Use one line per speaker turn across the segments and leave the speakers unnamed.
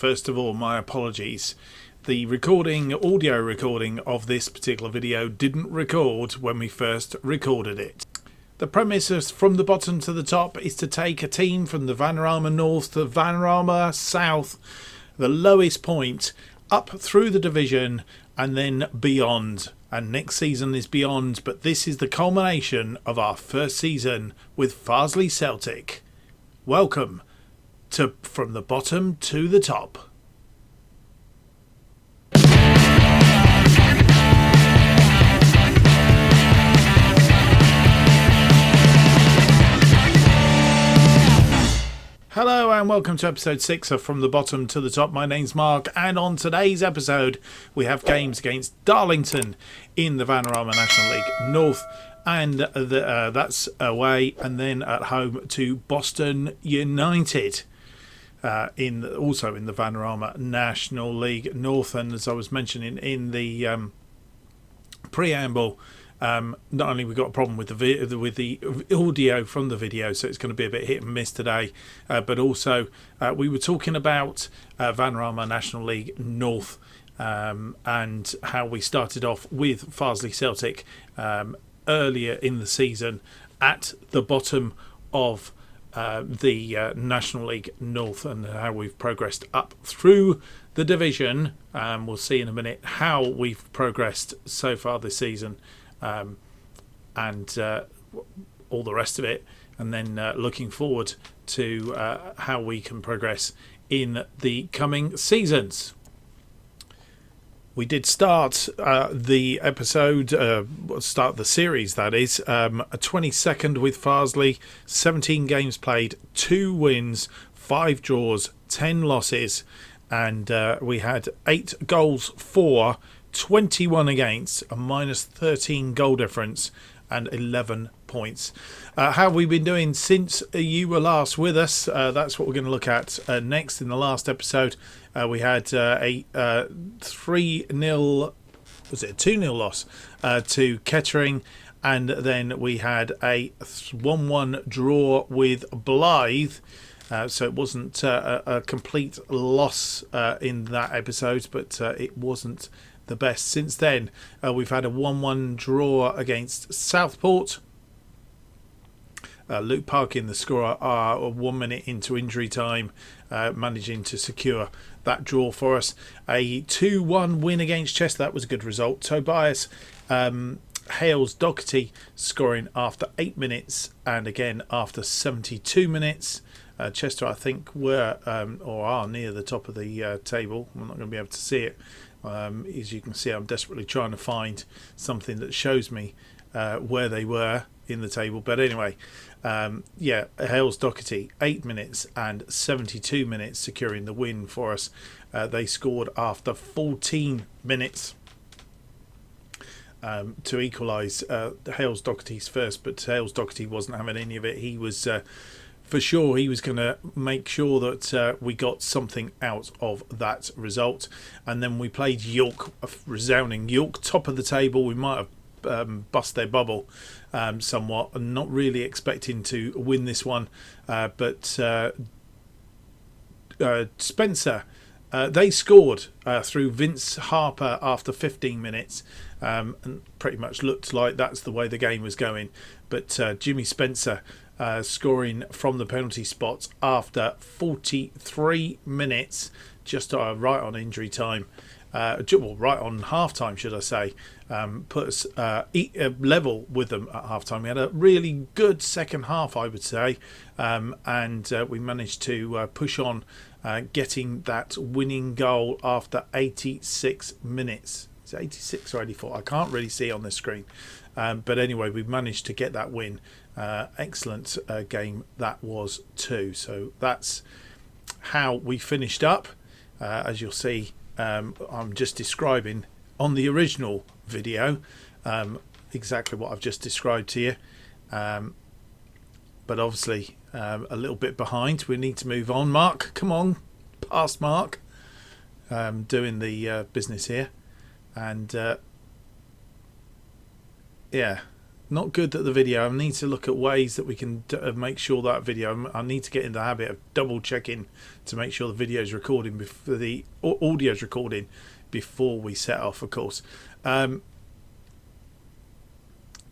first of all, my apologies. The audio recording of this particular video didn't record when we first recorded it. The premise is from the bottom to the top is to take a team from the Vanarama North to Vanarama South, the lowest point, up through the division and then beyond. And next season is beyond, but this is the culmination of our first season with Farsley Celtic. Welcome to From the Bottom to the Top. Hello and welcome to episode 6 of From the Bottom to the Top. My name's Mark, and on today's episode we have games against Darlington in the Vanarama National League North, and that's away, and then at home to Boston Utd also in the Vanarama National League North. And as I was mentioning in the preamble, not only we got a problem with the audio from the video, so it's going to be a bit hit and miss today, but also we were talking about Vanarama National League North and how we started off with Farsley Celtic earlier in the season at the bottom of the National League North, and how we've progressed up through the division. We'll see in a minute how we've progressed so far this season. And all the rest of it, and then looking forward to how we can progress in the coming seasons. We did start the episode, start the series, that is, a 22nd with Farsley, 17 games played, 2 wins, 5 draws, 10 losses, and we had 8 goals for, 21 against, a minus 13 goal difference, and 11 points. How have we been doing since you were last with us? That's what we're going to look at next. In the last episode, we had a 3-0, was it a 2-0 loss to Kettering, and then we had a 1-1 draw with Blythe. So it wasn't a complete loss in that episode, but it wasn't the best. Since then, we've had a 1-1 draw against Southport. Luke Parkin, the scorer, 1 minute into injury time, managing to secure that draw for us. A 2-1 win against Chester, that was a good result. Tobias Hales Doherty scoring after 8 minutes, and again after 72 minutes. Chester, I think, were or are near the top of the table. I'm not going to be able to see it. As you can see, I'm desperately trying to find something that shows me where they were in the table. But anyway, Hales Doherty, 8 minutes and 72 minutes, securing the win for us. They scored after 14 minutes to equalise Hales Doherty's first, but Hales Doherty wasn't having any of it. He was for sure, he was going to make sure that we got something out of that result. And then we played York, a resounding York, top of the table. We might have bust their bubble somewhat, and not really expecting to win this one. But Spencer, they scored through Vince Harper after 15 minutes, and pretty much looked like that's the way the game was going. But Jimmy Spencer scoring from the penalty spot after 43 minutes, just right on injury time, right on half time, should I say, put us level with them at half time. We had a really good second half, I would say, and we managed to push on, getting that winning goal after 86 minutes. Is it 86 or 84? I can't really see on the screen, but anyway, we managed to get that win. Excellent game that was too. So that's how we finished up. As you'll see, I'm just describing on the original video exactly what I've just described to you, but obviously a little bit behind. We need to move on. Mark, come on, past Mark, doing the business here, and not good at the video. I need to look at ways that we can make sure that video. I need to get in the habit of double checking to make sure the video is recording before the audio is recording before we set off. Of course, we're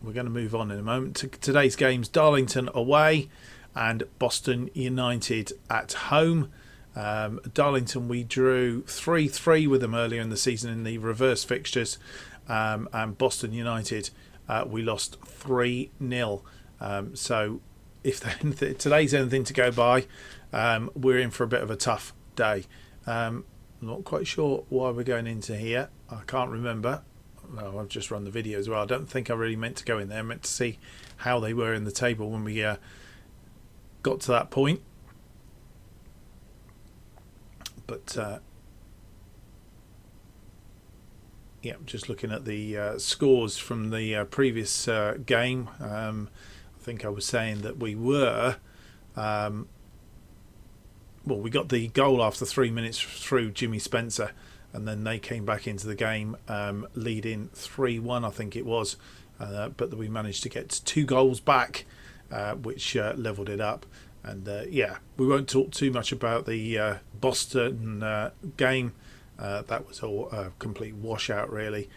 going to move on in a moment to today's games: Darlington away and Boston United at home. Darlington, we drew 3-3 with them earlier in the season in the reverse fixtures, and Boston United, we lost 3-0. So if today's anything to go by, we're in for a bit of a tough day. I'm not quite sure why we're going into here. I can't remember. Well, I've just run the video as well. I don't think I really meant to go in there. I meant to see how they were in the table when we got to that point. But yeah, just looking at the scores from the previous game. I think I was saying that we were well, we got the goal after 3 minutes through Jimmy Spencer, and then they came back into the game leading 3-1, I think it was, but we managed to get 2 goals back, which levelled it up. And yeah, we won't talk too much about the Boston game. That was all a complete washout, really.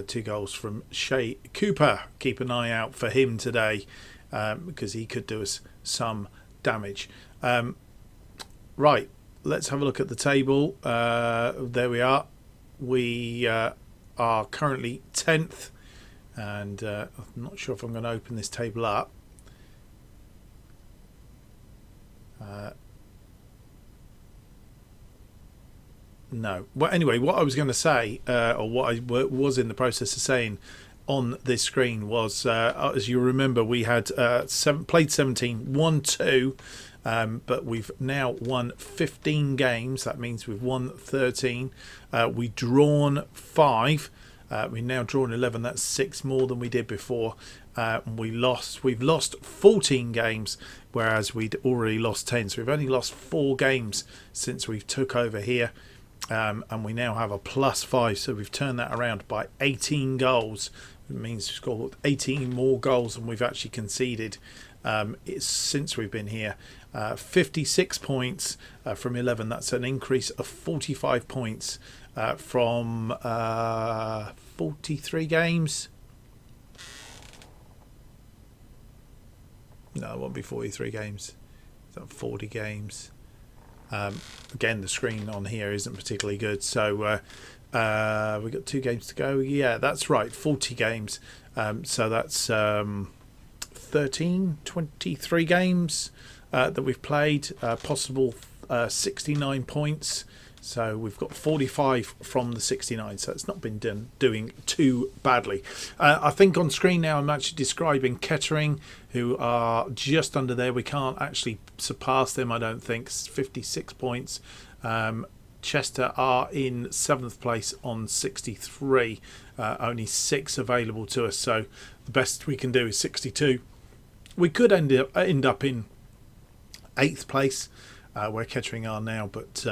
2 goals from Shea Cooper. Keep an eye out for him today, because he could do us some damage. Right, let's have a look at the table. There we are. We are currently 10th, and I'm not sure if I'm going to open this table up. No. Well, anyway, what I was going to say, or what I was in the process of saying on this screen was, as you remember, we had played 17, won 2, but we've now won 15 games. That means we've won 13. We've drawn 5. We've now drawn 11. That's 6 more than we did before. We've lost 14 games, whereas we'd already lost 10. So we've only lost 4 games since we took over here. And we now have a +5, so we've turned that around by 18 goals. It means we've scored 18 more goals than we've actually conceded since we've been here. 56 points from 11. That's an increase of 45 points from 43 games. No, it won't be 43 games. It's 40 games. Again, the screen on here isn't particularly good, so we've got 2 games to go. Yeah, that's right, 40 games. So that's 23 games that we've played, possible 69 points. So we've got 45 from the 69, so it's not been doing too badly. I think on screen now I'm actually describing Kettering, who are just under there. We can't actually surpass them, I don't think. 56 points. Chester are in 7th place on 63. Only 6 available to us, so the best we can do is 62. We could end up in 8th place, where Kettering are now, but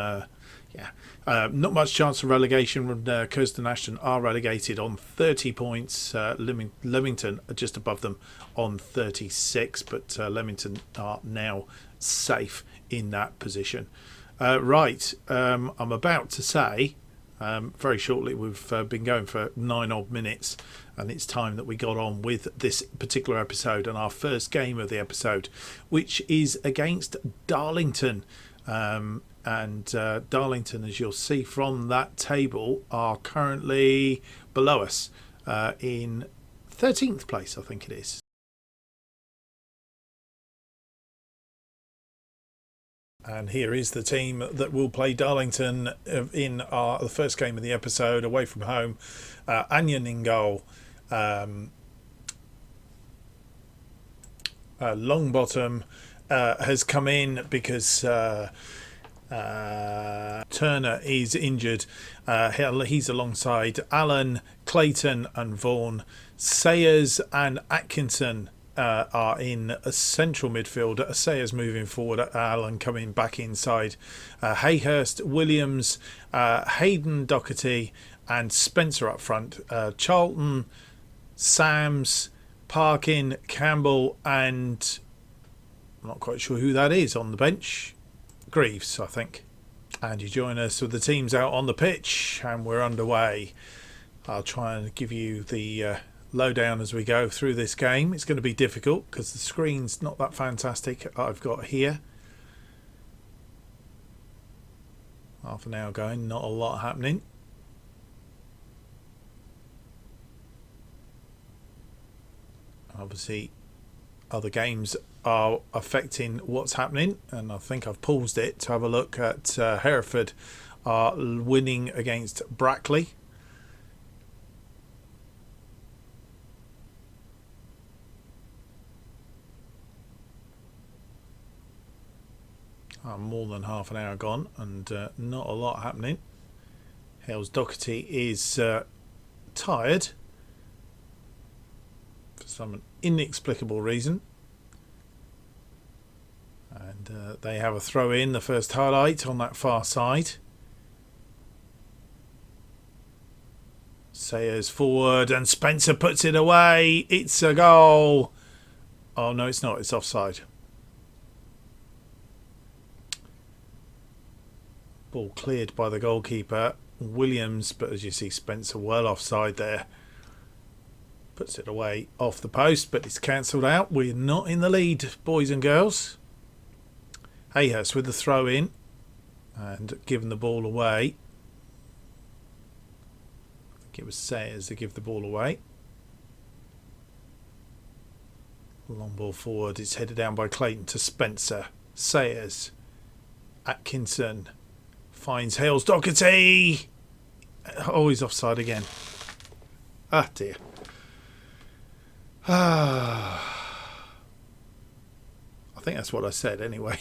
yeah, not much chance of relegation. Curzon Ashton are relegated on 30 points. Leamington are just above them on 36, but Leamington are now safe in that position. Right, I'm about to say, very shortly, we've been going for 9 odd minutes, and it's time that we got on with this particular episode and our first game of the episode, which is against Darlington. And Darlington, as you'll see from that table, are currently below us in 13th place, I think it is. And here is the team that will play Darlington in the first game of the episode, away from home. Anyan in goal. Longbottom has come in because Turner is injured. He's alongside Allen, Clayton and Vaughan. Sayers and Atkinson are in a central midfield. Sayers moving forward, Allen coming back inside. Hayhurst, Williams, Hayden Doherty and Spencer up front. Charlton, Sams, Parkin, Campbell, and I'm not quite sure who that is on the bench. Greaves, I think. And you join us with the teams out on the pitch, and we're underway. I'll try and give you the lowdown as we go through this game. It's going to be difficult because the screen's not that fantastic I've got here. Half an hour going, not a lot happening. Obviously, other games are affecting what's happening, and I think I've paused it to have a look at Hereford are winning against Brackley. More than half an hour gone and not a lot happening. Hales Doherty is tired for some inexplicable reason. And they have a throw in, the first highlight on that far side. Sayers forward and Spencer puts it away. It's a goal. Oh no, it's not. It's offside. Ball cleared by the goalkeeper Williams, but as you see, Spencer well offside there. Puts it away off the post, but it's cancelled out. We're not in the lead, boys and girls. Hayhurst with the throw in and giving the ball away. I think it was Sayers to give the ball away. Long ball forward. It's headed down by Clayton to Spencer. Sayers. Atkinson. Finds Hales Doherty. Oh, he's offside again. Ah, dear. I think that's what I said anyway.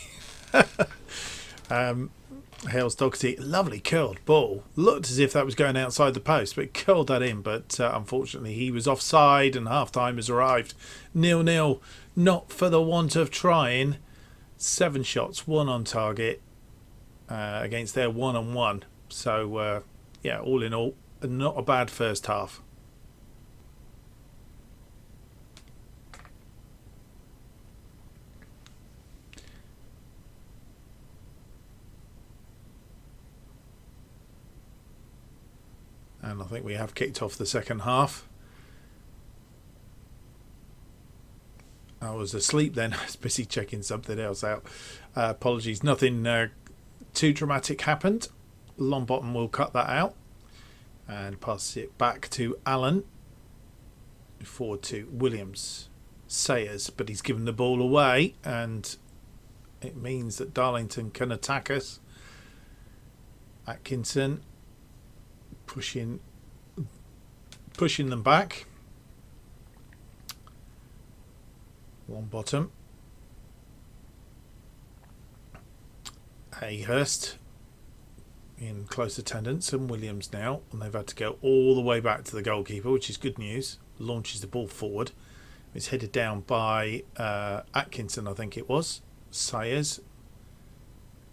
Hales Doherty, lovely curled ball. Looked as if that was going outside the post, but curled that in. But unfortunately, he was offside and half-time has arrived. 0-0, not for the want of trying. 7 shots, 1 on target. Against their 1-on-1. So, yeah, all in all, not a bad first half. And I think we have kicked off the second half. I was asleep then. I was busy checking something else out. Apologies, nothing too dramatic happened. Longbottom will cut that out and pass it back to Allen. Forward to Williams. Sayers, but he's given the ball away and it means that Darlington can attack us. Atkinson pushing them back. Longbottom. Hayhurst in close attendance and Williams now, and they've had to go all the way back to the goalkeeper, which is good news. Launches the ball forward. It's headed down by Atkinson, I think it was. Sayers,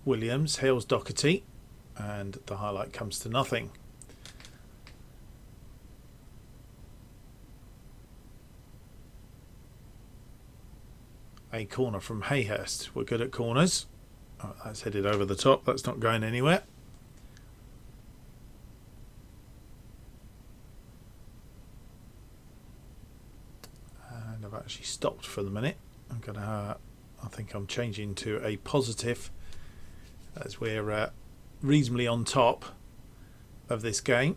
Williams, Hales Doherty, and the highlight comes to nothing. A corner from Hayhurst. We're good at corners. Oh, that's headed over the top. That's not going anywhere. And I've actually stopped for the minute. I think I'm changing to a positive as we're reasonably on top of this game.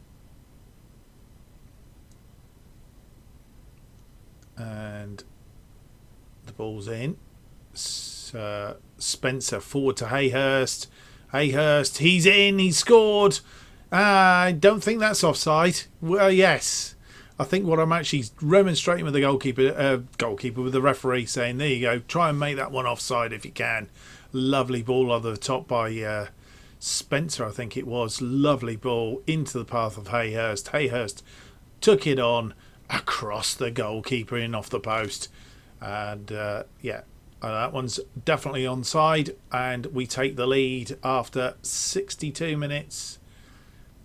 And the ball's in. Spencer forward to Hayhurst. Hayhurst, he's in, he's scored. I don't think that's offside. Well, yes. I think what I'm actually remonstrating with the goalkeeper with the referee, saying, there you go, try and make that one offside if you can. Lovely ball over the top by Spencer, I think it was. Lovely ball into the path of Hayhurst. Hayhurst took it on across the goalkeeper in off the post. And that one's definitely onside, and we take the lead after 62 minutes,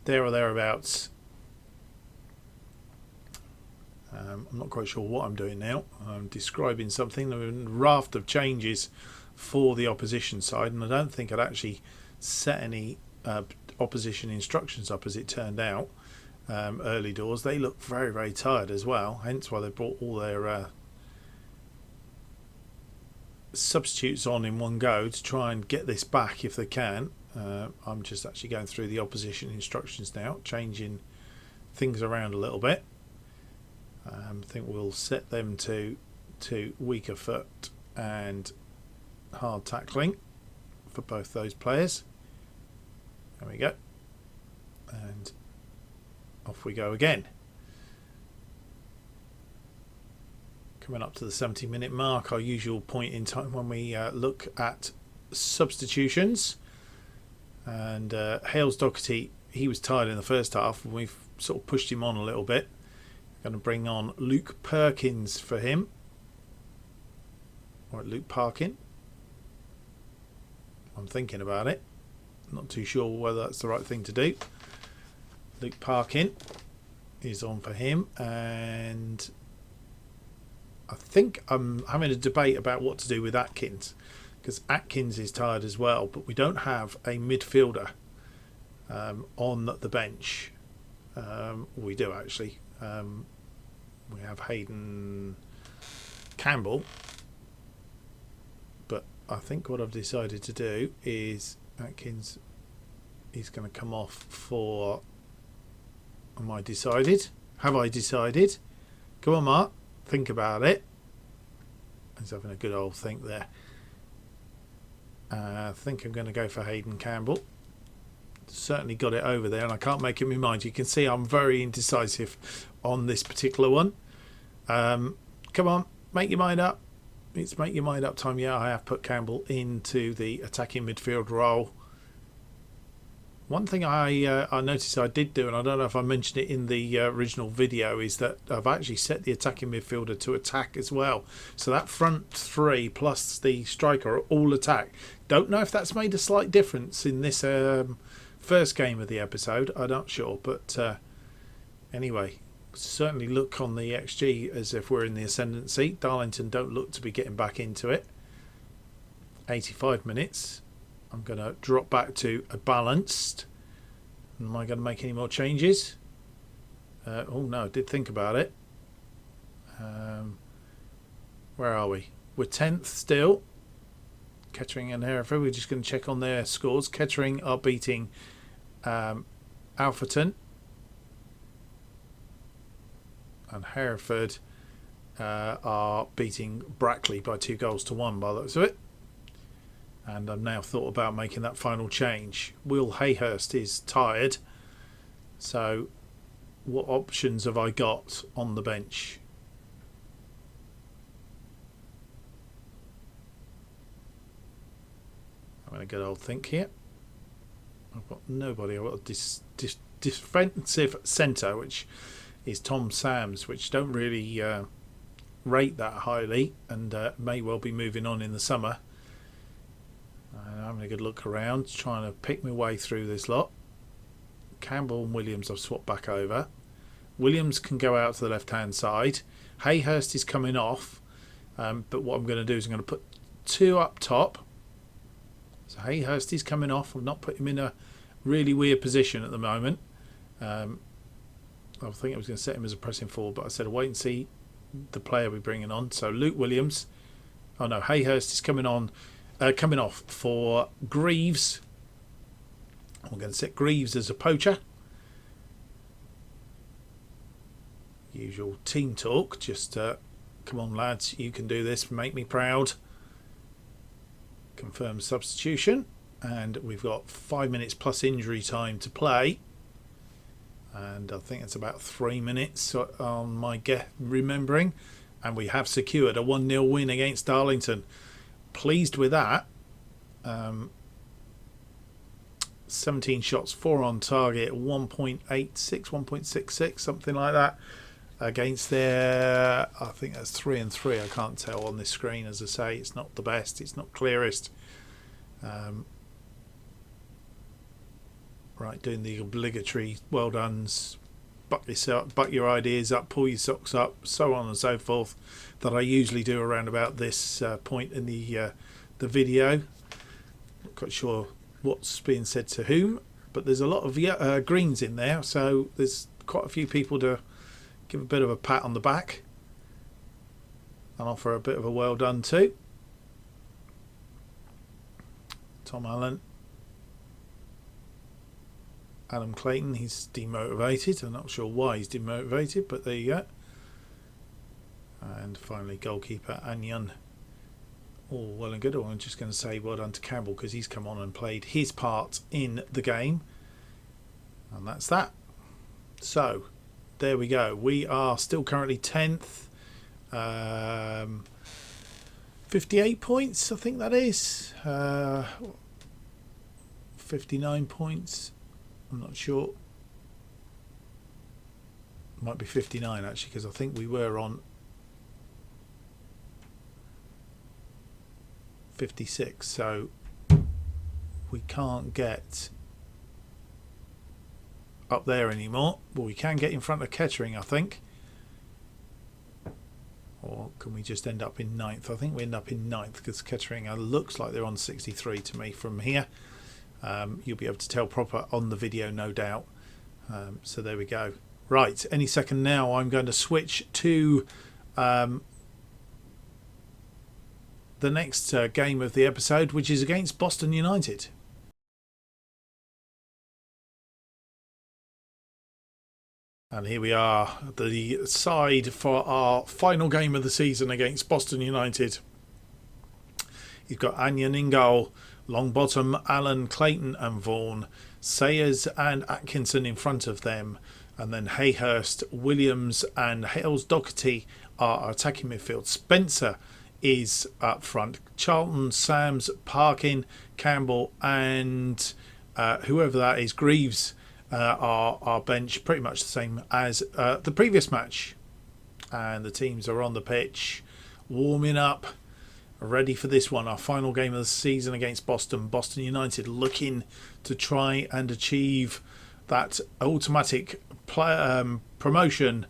there or thereabouts. I'm not quite sure what I'm doing now. I'm describing something. There are a raft of changes for the opposition side, and I don't think I'd actually set any opposition instructions up as it turned out. Early doors, they look very, very tired as well, hence why they brought all their substitutes on in one go to try and get this back if they can. I'm just actually going through the opposition instructions now, changing things around a little bit. I think we'll set them to weaker foot and hard tackling for both those players. There we go, and off we go again. Coming up to the 70-minute mark, our usual point in time when we look at substitutions. And Hales Doherty, he was tired in the first half, and we've sort of pushed him on a little bit. Going to bring on Luke Perkins for him, or Luke Parkin. I'm thinking about it. Not too sure whether that's the right thing to do. Luke Parkin is on for him, and I think I'm having a debate about what to do with Atkins, because Atkins is tired as well, but we don't have a midfielder on the bench. We do actually. We have Hayden Campbell, but I think what I've decided to do is Atkins is going to come off for... Have I decided? Come on, Mark. Think about it. He's having a good old think there. I think I'm going to go for Hayden Campbell. Certainly got it over there, and I can't make up my mind. You can see I'm very indecisive on this particular one. Come on, make your mind up. It's make your mind up time. Yeah, I have put Campbell into the attacking midfield role. One thing I noticed I did do, and I don't know if I mentioned it in the original video, is that I've actually set the attacking midfielder to attack as well. So that front three plus the striker are all attack. Don't know if that's made a slight difference in this first game of the episode. I'm not sure, but anyway, certainly look on the XG as if we're in the ascendancy. Darlington don't look to be getting back into it. 85 minutes. I'm going to drop back to a balanced. Am I going to make any more changes? Oh no, I did think about it. Where are we? We're 10th still. Kettering and Hereford. We're just going to check on their scores. Kettering are beating Alfreton. And Hereford are beating Brackley by 2-1 by the looks of it. And I've now thought about making that final change. Will Hayhurst is tired. So what options have I got on the bench? I'm going to get old think here. I've got nobody. I've got a defensive centre, which is Tom Sams, which don't really rate that highly, and may well be moving on in the summer. I'm having a good look around, trying to pick my way through this lot. Campbell and Williams I've swapped back over. Williams can go out to the left hand side. Hayhurst is coming off, but what I'm going to do is I'm going to put two up top. So Hayhurst is coming off. I've not put him in a really weird position at the moment. I think I was going to set him as a pressing forward, but I said I'll wait and see the player we're bringing on. So Luke Williams. Oh no, Hayhurst is coming off for Greaves. I'm going to set Greaves as a poacher. Usual team talk. Just come on, lads, you can do this. Make me proud. Confirm substitution, and we've got 5 minutes plus injury time to play. And I think it's about 3 minutes on my remembering, and we have secured a 1-0 win against Darlington. Pleased with that. 17 shots, 4 on target, 1.86, 1.66, something like that, against their, I think that's 3 and 3. I can't tell on this screen, as I say, it's not the best, it's not clearest. Right, doing the obligatory well done's. buck your ideas up, pull your socks up, so on and so forth, that I usually do around about this point in the video. Not quite sure what's being said to whom, but there's a lot of greens in there, so there's quite a few people to give a bit of a pat on the back and offer a bit of a well done to. Tom Allen, Adam Clayton, he's demotivated. I'm not sure why he's demotivated, but there you go. And finally goalkeeper Anyan. All well and good. I'm just going to say well done to Campbell because he's come on and played his part in the game. And that's that. So there we go. We are still currently 10th. 58 points, I think that is. 59 points. I'm not sure. Might be 59 actually, because I think we were on 56. So we can't get up there anymore. Well, we can get in front of Kettering, I think. Or can we just end up in 9th? I think we end up in 9th because Kettering looks like they're on 63 to me from here. You'll be able to tell proper on the video, no doubt. So there we go. Right, any second now I'm going to switch to the next game of the episode, which is against Boston United. And here we are, the side for our final game of the season against Boston United. You've got Anyan in goal, Longbottom, Allen, Clayton and Vaughan, Sayers and Atkinson in front of them, and then Hayhurst, Williams and Hales Doherty are attacking midfield. Spencer is up front. Charlton, Sams, Parkin, Campbell and whoever that is, Greaves, are our bench, pretty much the same as the previous match. And the teams are on the pitch warming up, ready for this one, our final game of the season against Boston. Boston United looking to try and achieve that automatic promotion.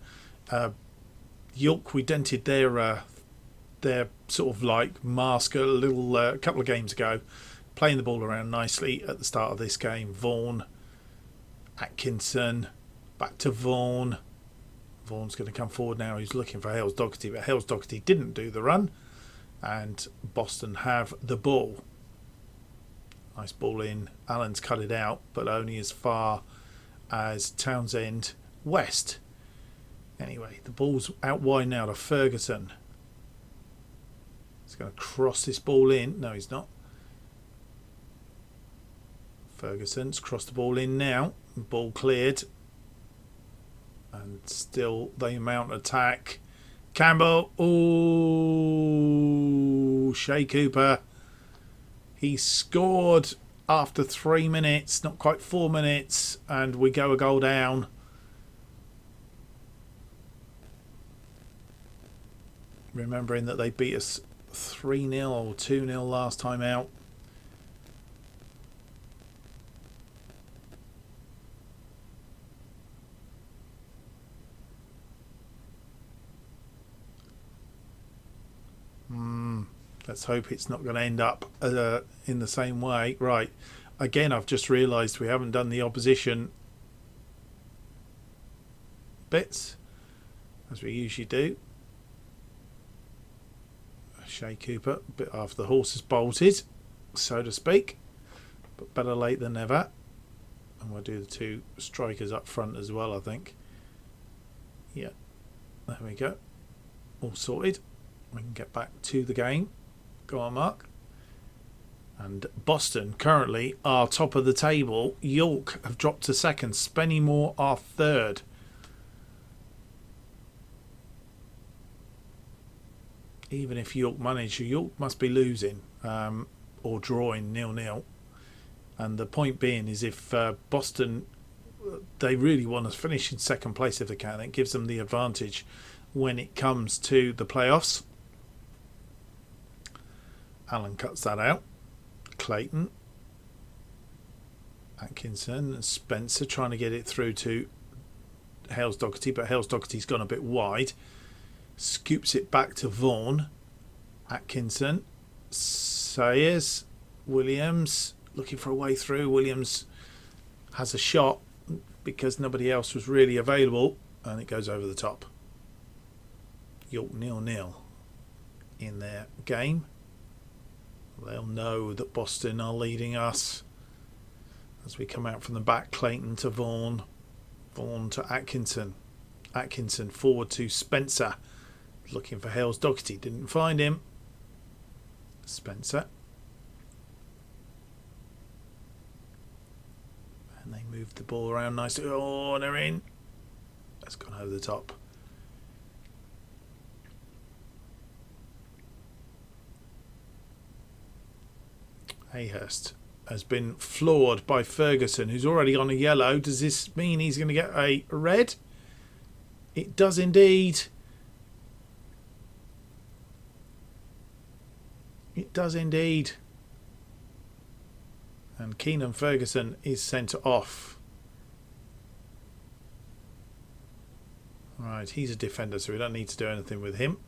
York, we dented their sort of like mask a little couple of games ago, playing the ball around nicely at the start of this game. Vaughan, Atkinson, back to Vaughan. Vaughan's going to come forward now. He's looking for Hales Doherty, but Hales Doherty didn't do the run, and Boston have the ball. Nice ball in. Allen's cut it out, but only as far as Townsend West. Anyway, the ball's out wide now to Ferguson. He's going to cross this ball in. No, he's not. Ferguson's crossed the ball in now. Ball cleared. And still they mount attack. Campbell. Oh, Shea Cooper. He scored after 3 minutes, not quite 4 minutes, and we go a goal down. Remembering that they beat us 3-0 or 2-0 last time out. Let's hope it's not going to end up in the same way. Right, again, I've just realised we haven't done the opposition bits as we usually do. Shea Cooper, a bit after the horse has bolted, so to speak, but better late than never. And we'll do the two strikers up front as well, I think. Yeah, there we go, all sorted. We can get back to the game. Go on, Mark. And Boston currently are top of the table. York have dropped to second. Spennymoor are third. Even if York manage, York must be losing or drawing 0-0. And the point being is if Boston, they really want to finish in second place if they can. It gives them the advantage when it comes to the playoffs. Allen cuts that out. Clayton, Atkinson and Spencer trying to get it through to Hales Doherty, but Hales Doherty's gone a bit wide. Scoops it back to Vaughan. Atkinson. Sayers. Williams looking for a way through. Williams has a shot because nobody else was really available, and it goes over the top. York 0-0 in their game. They'll know that Boston are leading us as we come out from the back. Clayton to Vaughan. Vaughan to Atkinson. Atkinson forward to Spencer. Looking for Hales Doherty. Didn't find him. Spencer. And they moved the ball around nicely. Oh, they're in. That's gone over the top. Hayhurst has been floored by Ferguson, who's already on a yellow. Does this mean he's going to get a red? It does indeed. It does indeed. And Keenan Ferguson is sent off. Right, he's a defender, so we don't need to do anything with him.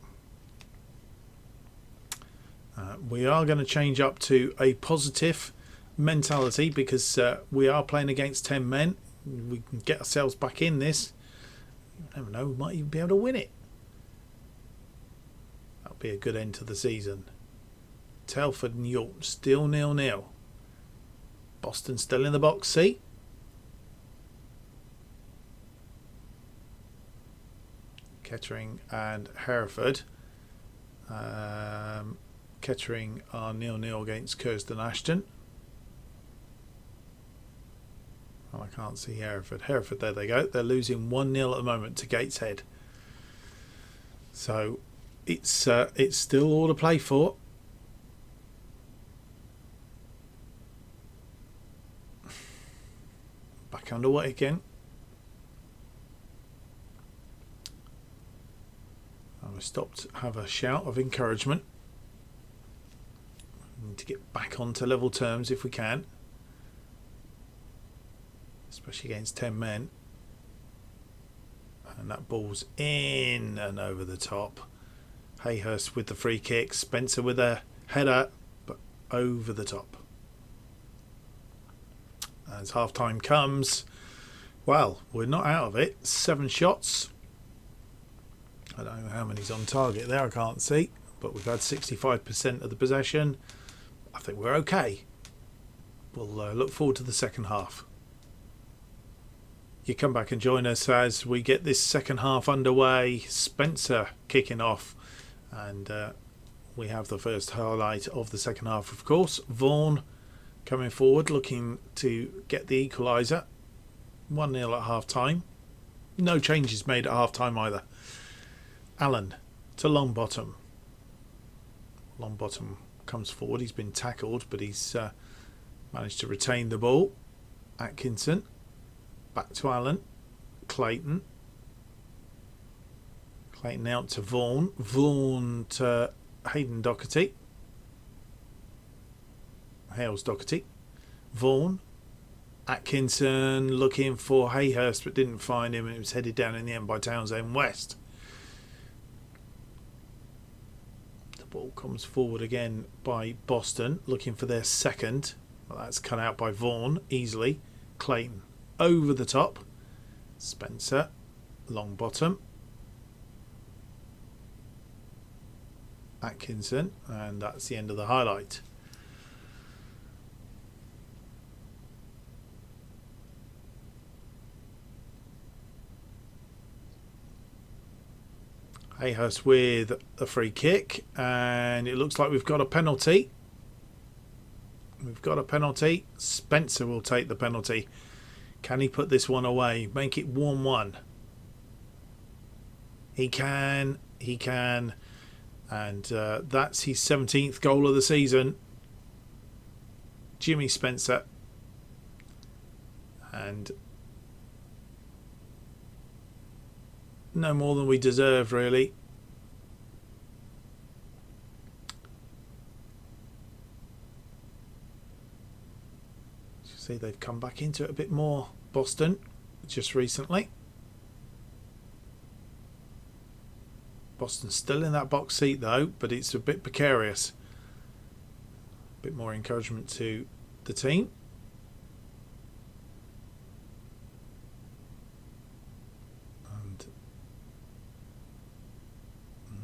We are going to change up to a positive mentality because we are playing against 10 men. We can get ourselves back in this. You never know, we might even be able to win it. That'll be a good end to the season. Telford and York still 0-0. Boston still in the box seat. Kettering and Hereford. Kettering are 0-0 against Curzon Ashton. Well, I can't see Hereford. Hereford, there they go. They're losing 1-0 at the moment to Gateshead. So it's still all to play for. Back underway again. I stopped to have a shout of encouragement. We need to get back onto level terms if we can. Especially against 10 men. And that ball's in and over the top. Hayhurst with the free kick. Spencer with a header, but over the top. As half time comes, well, we're not out of it. 7 shots. I don't know how many's on target there, I can't see. But we've had 65% of the possession. I think we're okay. We'll look forward to the second half. You come back and join us as we get this second half underway. Spencer kicking off. And we have the first highlight of the second half, of course. Vaughan coming forward, looking to get the equaliser. 1-0 at half time. No changes made at half time either. Allen to Longbottom. Longbottom comes forward. He's been tackled, but he's managed to retain the ball. Atkinson. Back to Allen. Clayton. Clayton out to Vaughan. Vaughan to Hayden Doherty. Hales Doherty. Vaughan. Atkinson looking for Hayhurst but didn't find him, and it was headed down in the end by Townsend West. The ball comes forward again by Boston looking for their second. Well, that's cut out by Vaughan easily. Clayton over the top. Spencer. Longbottom. Atkinson, and that's the end of the highlight. Hayhurst with a free kick, and it looks like we've got a penalty. We've got a penalty. Spencer will take the penalty. Can he put this one away? Make it 1-1. He can. He can. And that's his 17th goal of the season. Jimmy Spencer. And no more than we deserve, really. You see, they've come back into it a bit more, Boston, just recently. Boston's still in that box seat though, but it's a bit precarious. A bit more encouragement to the team. And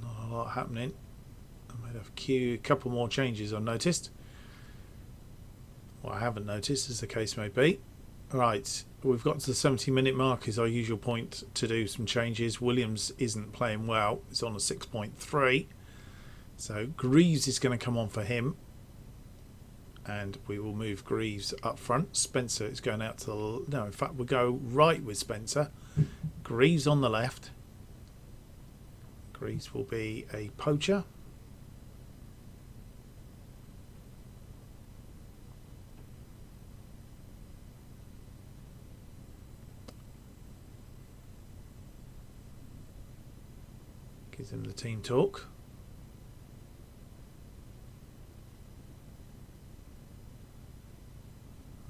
not a lot happening. I might have a couple more changes I've noticed. Well, I haven't noticed, as the case may be. Right, we've got to the 70-minute mark is our usual point to do some changes. Williams isn't playing well. It's on a 6.3. So Greaves is going to come on for him. And we will move Greaves up front. Spencer is going out to the... No, in fact, we'll go right with Spencer. Greaves on the left. Greaves will be a poacher. Gives him the team talk.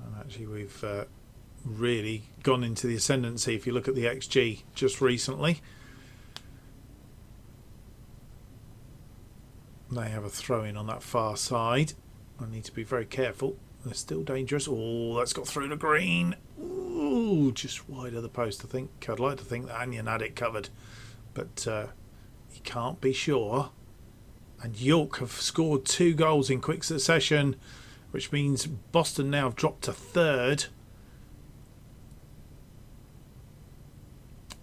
And actually we've really gone into the ascendancy if you look at the XG just recently. They have a throw in on that far side. I need to be very careful. They're still dangerous. Oh, that's got through the green. Ooh, just wide of the post, I think. I'd like to think that Anion had it covered. But... you can't be sure. And York have scored 2 goals in quick succession, which means Boston now have dropped to 3rd.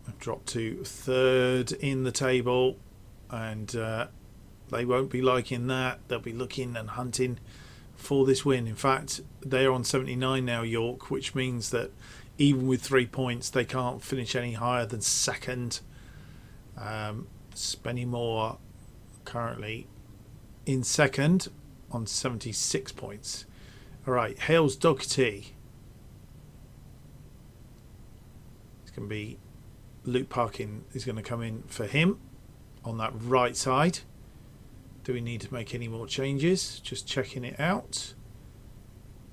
They've dropped to 3rd in the table, and they won't be liking that. They'll be looking and hunting for this win. In fact, they're on 79 now, York, which means that even with 3 points, they can't finish any higher than 2nd. Spennymoor currently in 2nd on 76 points. Alright, Hales Doherty. It's going to be Luke Parkin is going to come in for him on that right side. Do we need to make any more changes? Just checking it out.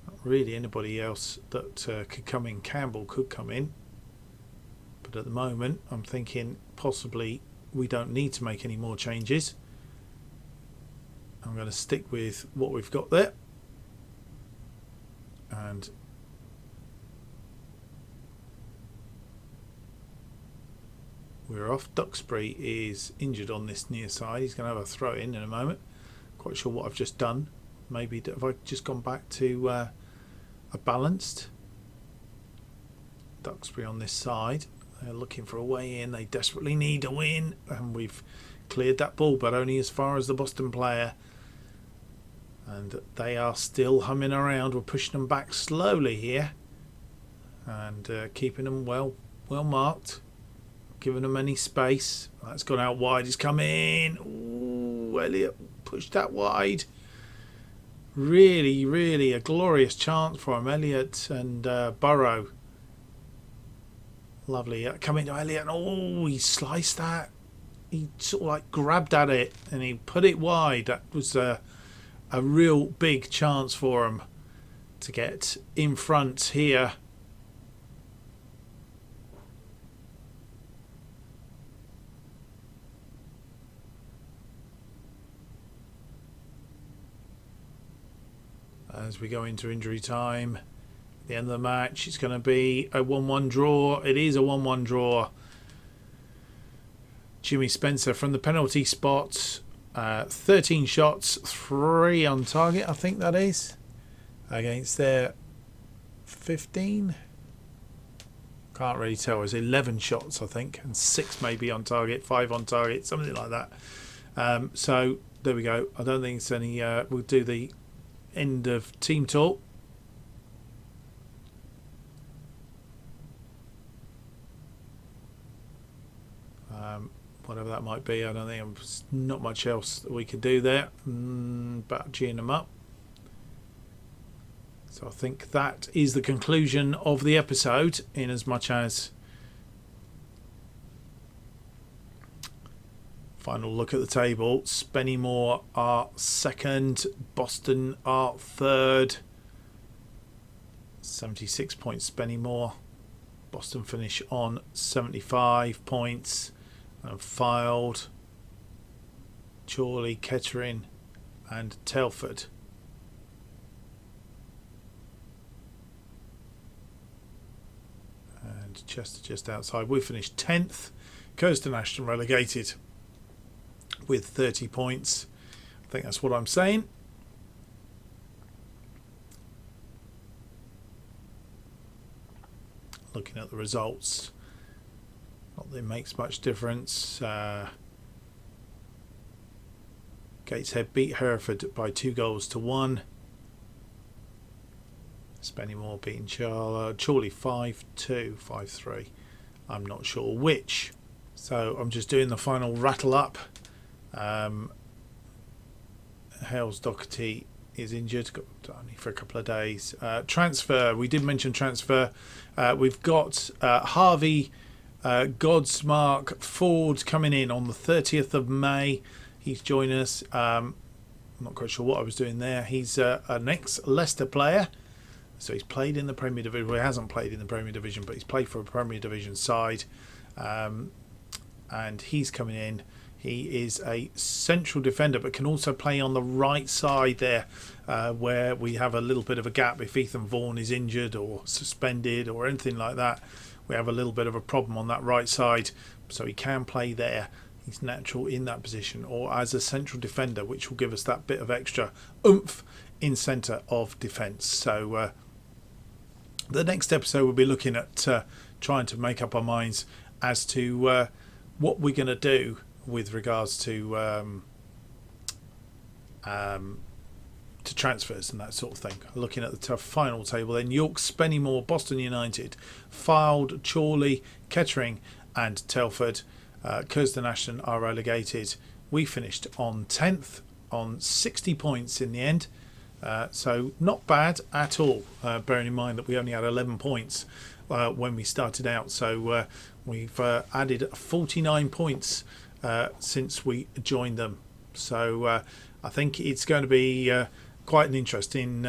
Not really anybody else that could come in. Campbell could come in. But at the moment, I'm thinking possibly we don't need to make any more changes. I'm going to stick with what we've got there. And we're off. Duxbury is injured on this near side. He's going to have a throw in a moment. Quite sure what I've just done. Maybe have I just gone back to a balanced? Duxbury on this side. They're looking for a way in. They desperately need a win, and we've cleared that ball, but only as far as the Boston player. And they are still humming around. We're pushing them back slowly here, and keeping them well marked, giving them any space. That's gone out wide. He's come in. Ooh, Elliott pushed that wide. Really, really a glorious chance for him. Elliott and Burrow. Lovely. Coming to Elliott. Oh, he sliced that. He sort of like grabbed at it and he put it wide. That was a real big chance for him to get in front here. As we go into injury time. The end of the match, it's going to be a 1-1 draw. It is a 1-1 draw. Jimmy Spencer from the penalty spot. 13 shots, 3 on target, I think that is. Against their 15. Can't really tell. It's 11 shots, I think. And 6 maybe on target, 5 on target, something like that. So, there we go. I don't think it's any... we'll do the end of team talk. Whatever that might be, I don't think there's not much else that we could do there. But geeing them up. So I think that is the conclusion of the episode, in as much as final look at the table. Spennymoor are 2nd, Boston are 3rd. 76 points Spennymoor. Boston finish on 75 points. And Fylde Chorley, Kettering and Telford. And Chester just outside. We finished 10th. Curzon Ashton relegated with 30 points. I think that's what I'm saying. Looking at the results, not that it makes much difference. Gateshead beat Hereford by 2-1. Spennymoor beating Chorley 5-2, 5-3. I'm not sure which. So I'm just doing the final rattle up. Hales Doherty is injured, got only for a couple of days. Transfer, we did mention transfer. We've got Harvey Godsmark Ford coming in on the 30th of May. He's joined us. I'm not quite sure what I was doing there. He's an ex-Leicester player. So he's played in the Premier Division. Well, he hasn't played in the Premier Division, but he's played for a Premier Division side. And he's coming in. He is a central defender, but can also play on the right side there, where we have a little bit of a gap. If Ethan Vaughan is injured or suspended or anything like that, we have a little bit of a problem on that right side. So he can play there. He's natural in that position, or as a central defender, which will give us that bit of extra oomph in centre of defence. So the next episode we'll be looking at trying to make up our minds as to what we're going to do with regards to transfers and that sort of thing. Looking at the final table then, York, Spennymoor, Boston United, Fylde, Chorley, Kettering and Telford. Curzon Ashton are relegated. We finished on 10th on 60 points in the end. So not bad at all, bearing in mind that we only had 11 points when we started out. So we've added 49 points since we joined them. So I think it's going to be quite an interesting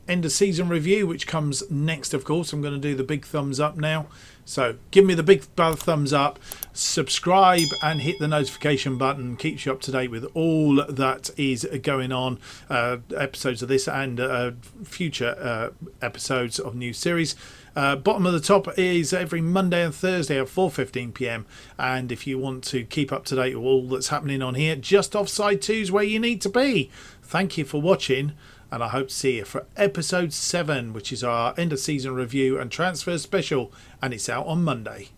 end of season review, which comes next. Of course, I'm going to do the big thumbs up now. So give me the big thumbs up, subscribe and hit the notification button. Keeps you up to date with all that is going on, episodes of this and future episodes of new series. Bottom of the top is every Monday and Thursday at 4:15 p.m. And if you want to keep up to date with all that's happening on here, Just Offside 2 is where you need to be. Thank you for watching, and I hope to see you for episode 7, which is our end of season review and transfer special, and it's out on Monday.